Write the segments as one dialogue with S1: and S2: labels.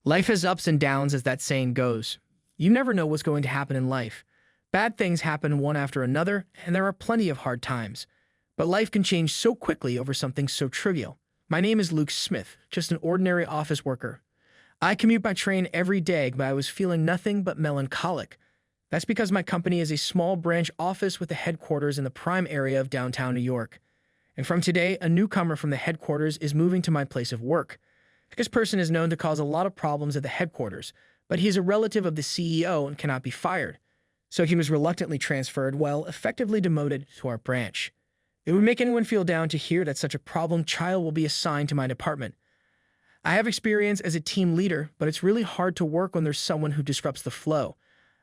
S1: Life has ups and downs, as that saying goes. You never know what's going to happen in life. Bad things happen one after another, and there are plenty of hard times. But life can change so quickly over something so trivial. My name is Luke Smith, just an ordinary office worker. I commute by train every day, but I was feeling nothing but melancholic. That's because my company is a small branch office with a headquarters in the prime area of downtown New York. And from today, a newcomer from the headquarters is moving to my place of work. This person is known to cause a lot of problems at the headquarters, but he is a relative of the CEO and cannot be fired. So he was reluctantly transferred, well, effectively demoted to our branch. It would make anyone feel down to hear that such a problem child will be assigned to my department. I have experience as a team leader, but it's really hard to work when there's someone who disrupts the flow.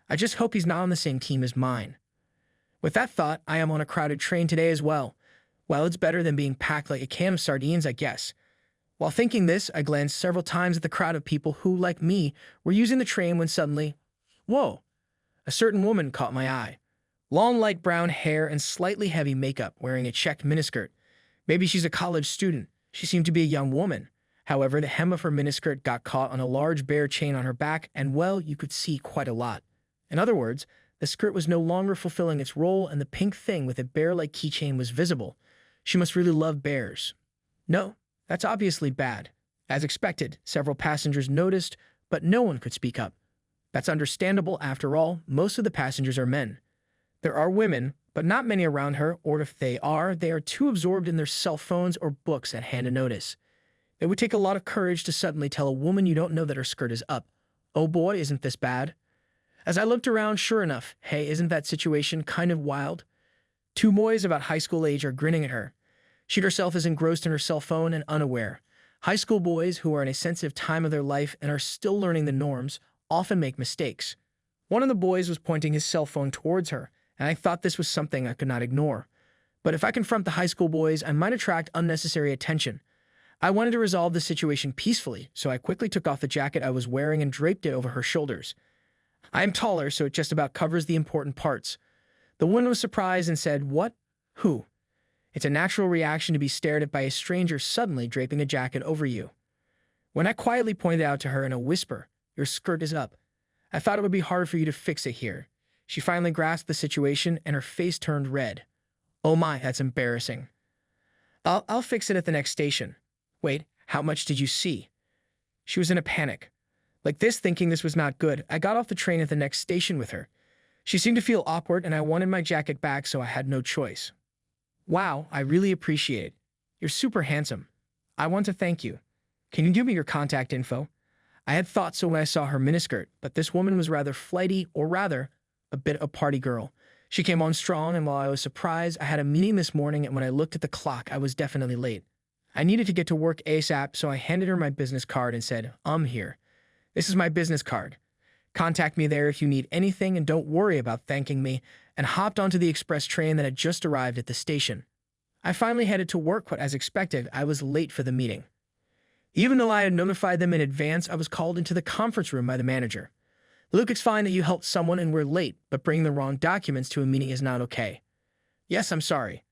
S1: I just hope he's not on the same team as mine. With that thought, I am on a crowded train today as well. Well, it's better than being packed like a can of sardines, I guess. While thinking this, I glanced several times at the crowd of people who, like me, were using the train when suddenly, whoa, a certain woman caught my eye. Long light brown hair and slightly heavy makeup, wearing a checked miniskirt. Maybe she's a college student. She seemed to be a young woman. However, the hem of her miniskirt got caught on a large bear chain on her back, and well, you could see quite a lot. In other words, the skirt was no longer fulfilling its role, and the pink thing with a bear-like keychain was visible. She must really love bears. No, that's obviously bad. As expected, several passengers noticed, but no one could speak up. That's understandable. After all, most of the passengers are men. There are women, but not many around her, or if they are too absorbed in their cell phones or books at hand to notice. It would take a lot of courage to suddenly tell a woman you don't know that her skirt is up. Oh boy, isn't this bad? As I looked around, sure enough, hey, isn't that situation kind of wild? Two boys about high school age are grinning at her. She herself is engrossed in her cell phone and unaware. High school boys who are in a sensitive time of their life and are still learning the norms often make mistakes. One of the boys was pointing his cell phone towards her, and I thought this was something I could not ignore. But if I confront the high school boys, I might attract unnecessary attention. I wanted to resolve the situation peacefully, so I quickly took off the jacket I was wearing and draped it over her shoulders. I am taller, so it just about covers the important parts. The woman was surprised and said, "What? Who?" It's a natural reaction to be stared at by a stranger suddenly draping a jacket over you. When I quietly pointed out to her in a whisper, "Your skirt is up," I thought it would be hard for you to fix it here. She finally grasped the situation and her face turned red. Oh my, that's embarrassing. I'll fix it at the next station. Wait, how much did you see? She was in a panic. Like this, thinking this was not good, I got off the train at the next station with her. She seemed to feel awkward and I wanted my jacket back, so I had no choice. Wow, I really appreciate it. You're super handsome. I want to thank you. Can you give me your contact info? I had thought so when I saw her miniskirt, but this woman was rather flighty, or rather, a bit of a party girl. She came on strong, and while I was surprised, I had a meeting this morning, and when I looked at the clock, I was definitely late. I needed to get to work ASAP, so I handed her my business card and said, "I'm here. This is my business card. Contact me there if you need anything, and don't worry about thanking me," and hopped onto the express train that had just arrived at the station. I finally headed to work, but as expected, I was late for the meeting. Even though I had notified them in advance, I was called into the conference room by the manager. "Luke, it's fine that you helped someone and we're late, but bringing the wrong documents to a meeting is not okay." "Yes, I'm sorry."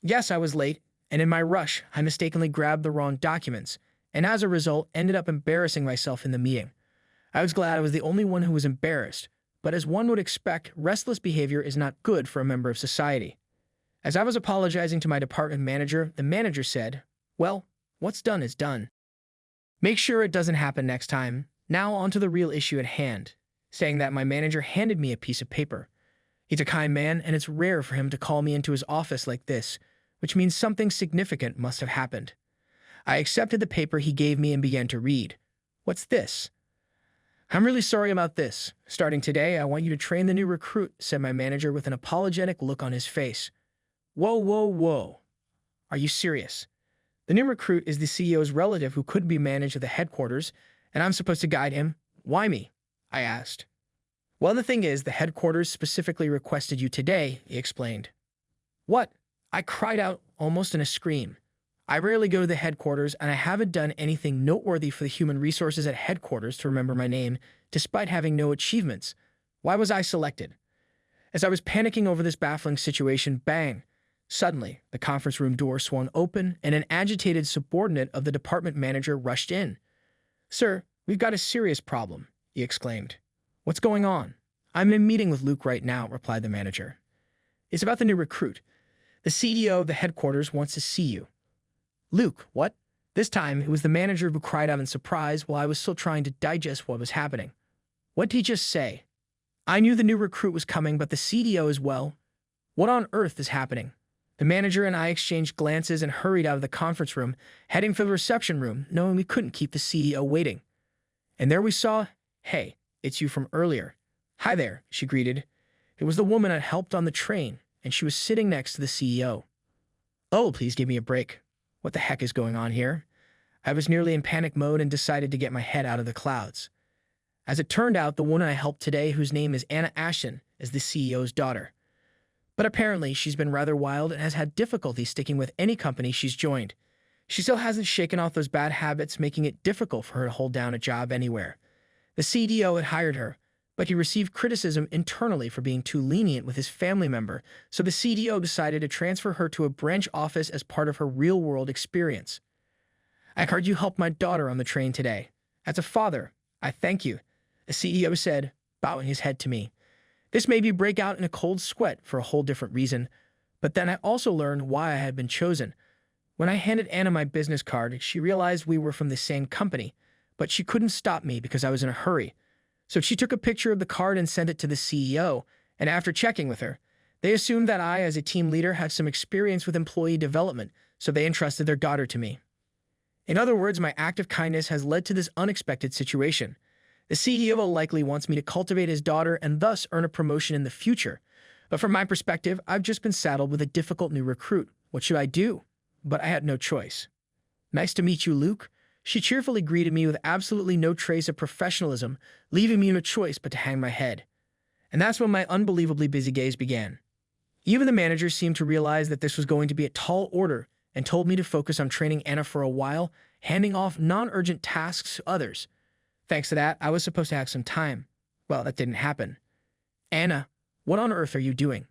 S1: Yes, I was late, and in my rush, I mistakenly grabbed the wrong documents, and as a result, ended up embarrassing myself in the meeting. I was glad I was the only one who was embarrassed, but as one would expect, restless behavior is not good for a member of society. As I was apologizing to my department manager, the manager said, "Well, what's done is done. Make sure it doesn't happen next time. Now on to the real issue at hand." Saying that, my manager handed me a piece of paper. He's a kind man, and it's rare for him to call me into his office like this, which means something significant must have happened. I accepted the paper he gave me and began to read. "What's this?" "I'm really sorry about this. Starting today, I want you to train the new recruit," said my manager with an apologetic look on his face. Whoa, whoa, whoa. Are you serious? The new recruit is the CEO's relative who couldn't be managed at the headquarters, and I'm supposed to guide him? Why me? I asked. "Well, the thing is, the headquarters specifically requested you today," he explained. "What?" I cried out, almost in a scream. I rarely go to the headquarters, and I haven't done anything noteworthy for the human resources at headquarters to remember my name, despite having no achievements. Why was I selected? As I was panicking over this baffling situation, bang! Suddenly, the conference room door swung open, and an agitated subordinate of the department manager rushed in. "Sir, "We've got a serious problem," he exclaimed. "What's going on?" "I'm in a meeting with Luke right now," replied the manager. "It's about the new recruit. The CEO of the headquarters wants to see you." "Luke, what?" This time, it was the manager who cried out in surprise while I was still trying to digest what was happening. "What did he just say?" "I knew the new recruit was coming, but the CDO as well." "What on earth is happening?" The manager and I exchanged glances and hurried out of the conference room, heading for the reception room, knowing we couldn't keep the CEO waiting. And there we saw, "Hey, it's you from earlier." "Hi there," she greeted. It was the woman I helped on the train, and she was sitting next to the CEO. "Oh, please give me a break. What the heck is going on here?" I was nearly in panic mode and decided to get my head out of the clouds. As it turned out, the woman I helped today, whose name is Anna Ashton, is the CEO's daughter. But apparently, she's been rather wild and has had difficulty sticking with any company she's joined. She still hasn't shaken off those bad habits, making it difficult for her to hold down a job anywhere. The CDO had hired her, but he received criticism internally for being too lenient with his family member, so the CDO decided to transfer her to a branch office as part of her real-world experience. "I heard you helped my daughter on the train today. As a father, I thank you," the CEO said, bowing his head to me. This made me break out in a cold sweat for a whole different reason, but then I also learned why I had been chosen. When I handed Anna my business card, she realized we were from the same company, but she couldn't stop me because I was in a hurry. So she took a picture of the card and sent it to the CEO, and after checking with her, they assumed that I, as a team leader, had some experience with employee development, so they entrusted their daughter to me. In other words, my act of kindness has led to this unexpected situation. The CEO likely wants me to cultivate his daughter and thus earn a promotion in the future. But from my perspective, I've just been saddled with a difficult new recruit. What should I do? But I had no choice. "Nice to meet you, Luke." She cheerfully greeted me with absolutely no trace of professionalism, leaving me no choice but to hang my head. And that's when my unbelievably busy days began. Even the manager seemed to realize that this was going to be a tall order and told me to focus on training Anna for a while, handing off non-urgent tasks to others. Thanks to that, I was supposed to have some time. Well, that didn't happen. "Anna, what on earth are you doing?"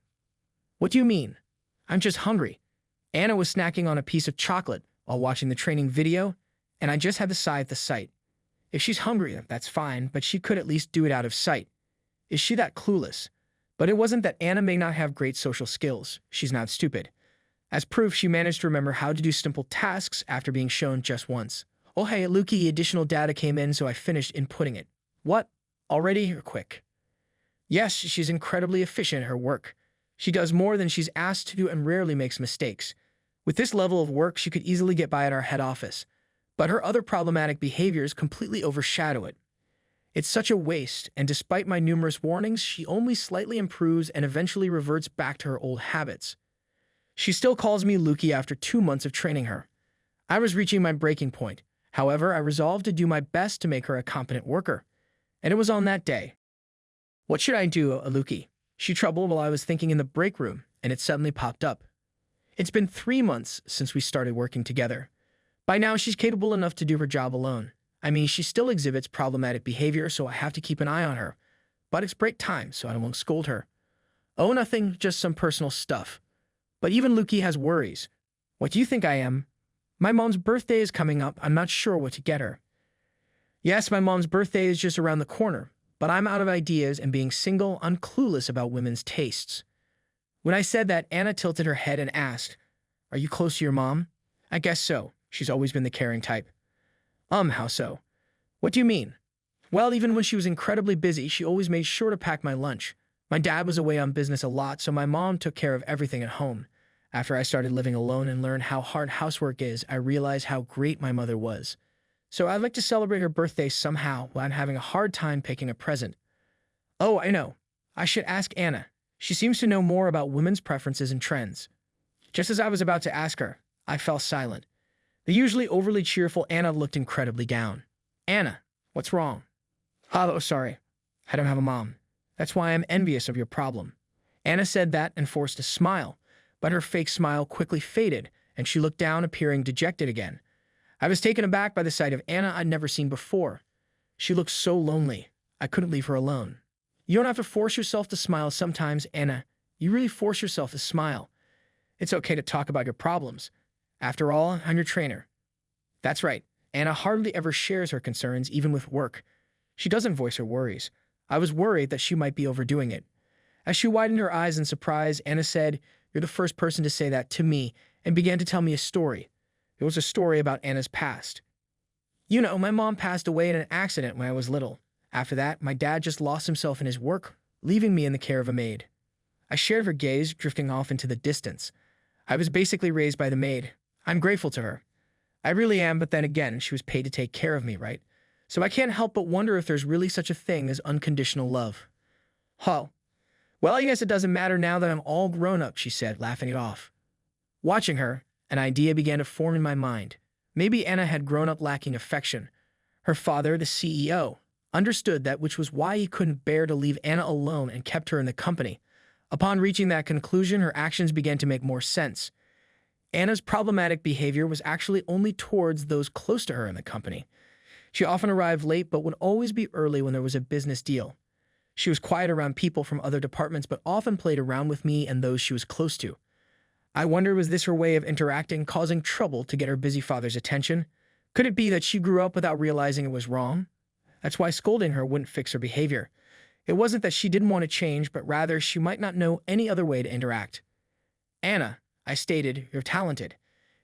S1: "What do you mean?" "I'm just hungry." Anna was snacking on a piece of chocolate while watching the training video, and I just had to sigh at the sight. If she's hungry, that's fine, but she could at least do it out of sight. Is she that clueless? But it wasn't that Anna may not have great social skills. She's not stupid. As proof, she managed to remember how to do simple tasks after being shown just once. "Oh hey, Lukey, additional data came in, so I finished inputting it." "What? Already? You're quick." "Yes, she's incredibly efficient at her work. She does more than she's asked to do and rarely makes mistakes. With this level of work, she could easily get by at our head office. But her other problematic behaviors completely overshadow it. It's such a waste, and despite my numerous warnings, she only slightly improves and eventually reverts back to her old habits. She still calls me Lukey after 2 months of training her. I was reaching my breaking point. However, I resolved to do my best to make her a competent worker. And it was on that day. "What should I do, Aluki?" She troubled while I was thinking in the break room, and it suddenly popped up. It's been 3 months since we started working together. By now, she's capable enough to do her job alone. I mean, she still exhibits problematic behavior, so I have to keep an eye on her. But it's break time, so I won't scold her. "Oh, nothing, just some personal stuff." But even Lukey has worries. "What do you think I am?" "My mom's birthday is coming up. I'm not sure what to get her." "Yes, my mom's birthday is just around the corner, but I'm out of ideas, and being single, I'm clueless about women's tastes." When I said that, Anna tilted her head and asked, "Are you close to your mom?" "I guess so. She's always been the caring type." How so?" "What do you mean?" "Well, even when she was incredibly busy, she always made sure to pack my lunch. My dad was away on business a lot, so my mom took care of everything at home. After I started living alone and learned how hard housework is, I realized how great my mother was. So I'd like to celebrate her birthday somehow, but I'm having a hard time picking a present." "Oh, I know. I should ask Anna. She seems to know more about women's preferences and trends." Just as I was about to ask her, I fell silent. The usually overly cheerful Anna looked incredibly down. "Anna, what's wrong?" "Oh, sorry. I don't have a mom. That's why I'm envious of your problem." Anna said that and forced a smile, but her fake smile quickly faded, and she looked down, appearing dejected again. I was taken aback by the sight of Anna I'd never seen before. She looked so lonely. I couldn't leave her alone. "You don't have to force yourself to smile sometimes, Anna. You really force yourself to smile. It's okay to talk about your problems. After all, I'm your trainer." "That's right. Anna hardly ever shares her concerns, even with work. She doesn't voice her worries. I was worried that she might be overdoing it. As she widened her eyes in surprise, Anna said, "You're the first person to say that to me," and began to tell me a story. It was a story about Anna's past. "You know, my mom passed away in an accident when I was little. After that, my dad just lost himself in his work, leaving me in the care of a maid." I shared her gaze, drifting off into the distance. "I was basically raised by the maid. I'm grateful to her. I really am, but then again, she was paid to take care of me, right? So I can't help but wonder if there's really such a thing as unconditional love." "Huh. Well, I guess it doesn't matter now that I'm all grown up," she said, laughing it off. Watching her, an idea began to form in my mind. Maybe Anna had grown up lacking affection. Her father, the CEO, understood that, which was why he couldn't bear to leave Anna alone and kept her in the company. Upon reaching that conclusion, her actions began to make more sense. Anna's problematic behavior was actually only towards those close to her in the company. She often arrived late but would always be early when there was a business deal. She was quiet around people from other departments but often played around with me and those she was close to. I wondered, was this her way of interacting, causing trouble to get her busy father's attention? Could it be that she grew up without realizing it was wrong? That's why scolding her wouldn't fix her behavior. It wasn't that she didn't want to change, but rather she might not know any other way to interact. "Anna," I stated, "you're talented.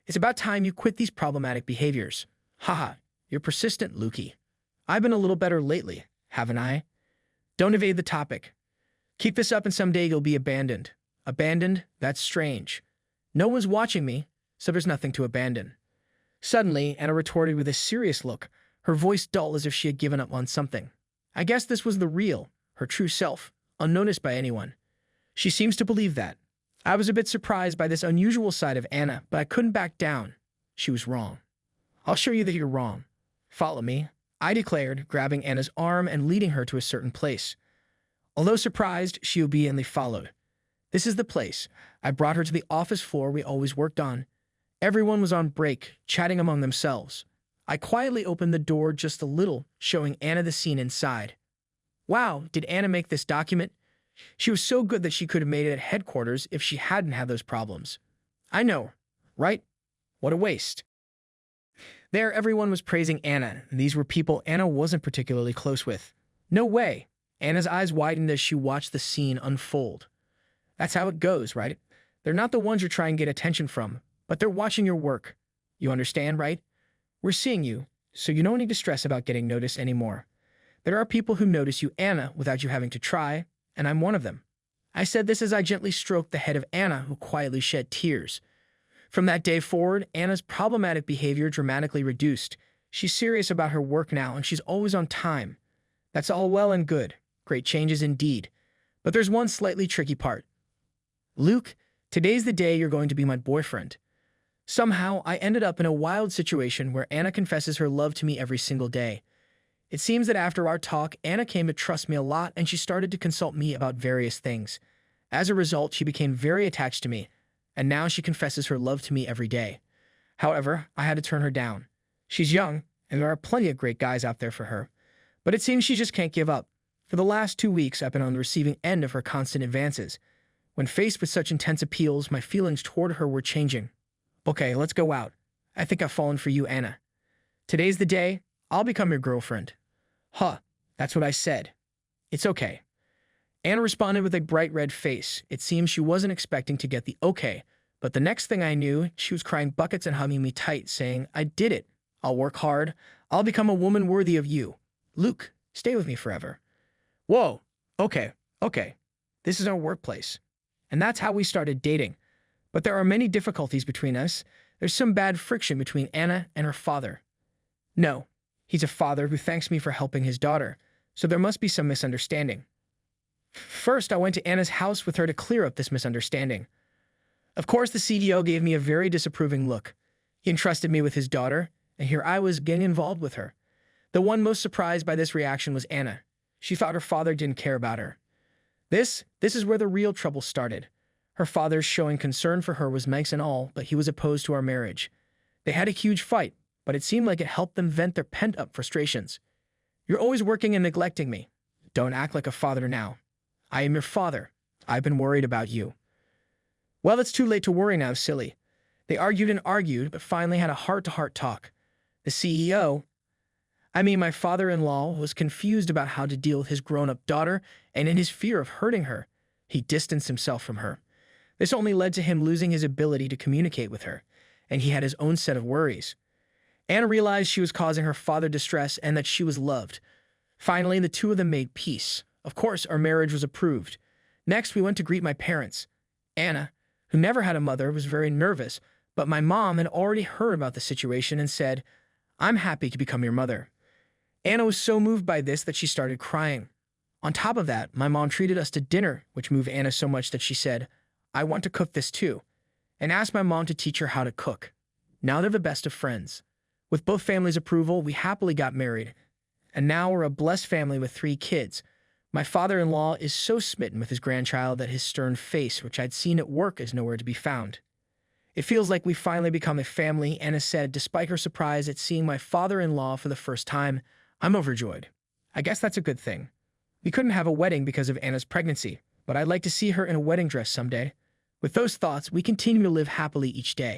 S1: It's about time you quit these problematic behaviors." "Haha, you're persistent, Lukey. I've been a little better lately, haven't I?" "Don't evade the topic. Keep this up and someday you'll be abandoned." "Abandoned? That's strange. No one's watching me, so there's nothing to abandon." Suddenly, Anna retorted with a serious look, her voice dull as if she had given up on something. I guess this was the real, her true self, unnoticed by anyone. She seems to believe that. I was a bit surprised by this unusual side of Anna, but I couldn't back down. She was wrong. "I'll show you that you're wrong. Follow me," I declared, grabbing Anna's arm and leading her to a certain place. Although surprised, she obediently followed. "This is the place." I brought her to the office floor we always worked on. Everyone was on break, chatting among themselves. I quietly opened the door just a little, showing Anna the scene inside. Wow, did Anna make this document? She was so good that she could have made it at headquarters if she hadn't had those problems. I know, right? What a waste. There, everyone was praising Anna, and these were people Anna wasn't particularly close with. No way. Anna's eyes widened as she watched the scene unfold. That's how it goes, right? They're not the ones you're trying to get attention from, but they're watching your work. You understand, right? We're seeing you, so you don't need to stress about getting noticed anymore. There are people who notice you, Anna, without you having to try, and I'm one of them. I said this as I gently stroked the head of Anna, who quietly shed tears. From that day forward, Anna's problematic behavior dramatically reduced. She's serious about her work now, and she's always on time. That's all well and good. Great changes indeed. But there's one slightly tricky part. "Luke, today's the day you're going to be my boyfriend." Somehow, I ended up in a wild situation where Anna confesses her love to me every single day. It seems that after our talk, Anna came to trust me a lot and she started to consult me about various things. As a result, she became very attached to me, and now she confesses her love to me every day. However, I had to turn her down. She's young, and there are plenty of great guys out there for her. But it seems she just can't give up. For the last 2 weeks, I've been on the receiving end of her constant advances. When faced with such intense appeals, my feelings toward her were changing. "Okay, let's go out. I think I've fallen for you, Anna. Today's the day. I'll become your girlfriend." "Huh, that's what I said." "It's okay." Anna responded with a bright red face. It seems she wasn't expecting to get the okay, but the next thing I knew, she was crying buckets and hugging me tight, saying, "I did it. I'll work hard. I'll become a woman worthy of you. Luke, stay with me forever." Whoa, okay. This is our workplace. And that's how we started dating. But there are many difficulties between us. There's some bad friction between Anna and her father. No, he's a father who thanks me for helping his daughter, so there must be some misunderstanding. First, I went to Anna's house with her to clear up this misunderstanding. Of course, the CDO gave me a very disapproving look. He entrusted me with his daughter, and here I was getting involved with her. The one most surprised by this reaction was Anna. She thought her father didn't care about her. This is where the real trouble started. Her father showing concern for her was nice and all, but he was opposed to our marriage. They had a huge fight, but it seemed like it helped them vent their pent-up frustrations. "You're always working and neglecting me. Don't act like a father now. I am your father. I've been worried about you." Well, it's too late to worry now, silly. They argued and argued, but finally had a heart-to-heart talk. The CEO, my father-in-law, was confused about how to deal with his grown-up daughter, and in his fear of hurting her, he distanced himself from her. This only led to him losing his ability to communicate with her, and he had his own set of worries. Anna realized she was causing her father distress and that she was loved. Finally, the two of them made peace. Of course, our marriage was approved. Next, we went to greet my parents. Anna, who never had a mother, was very nervous, but my mom had already heard about the situation and said, "I'm happy to become your mother." Anna was so moved by this that she started crying. On top of that, my mom treated us to dinner, which moved Anna so much that she said, "I want to cook this too," and asked my mom to teach her how to cook. Now they're the best of friends. With both families' approval, we happily got married, and now we're a blessed family with 3 kids. My father-in-law is so smitten with his grandchild that his stern face, which I'd seen at work, is nowhere to be found. It feels like we've finally become a family, Anna said, despite her surprise at seeing my father-in-law for the first time. I'm overjoyed. I guess that's a good thing. We couldn't have a wedding because of Anna's pregnancy, but I'd like to see her in a wedding dress someday. With those thoughts, we continue to live happily each day.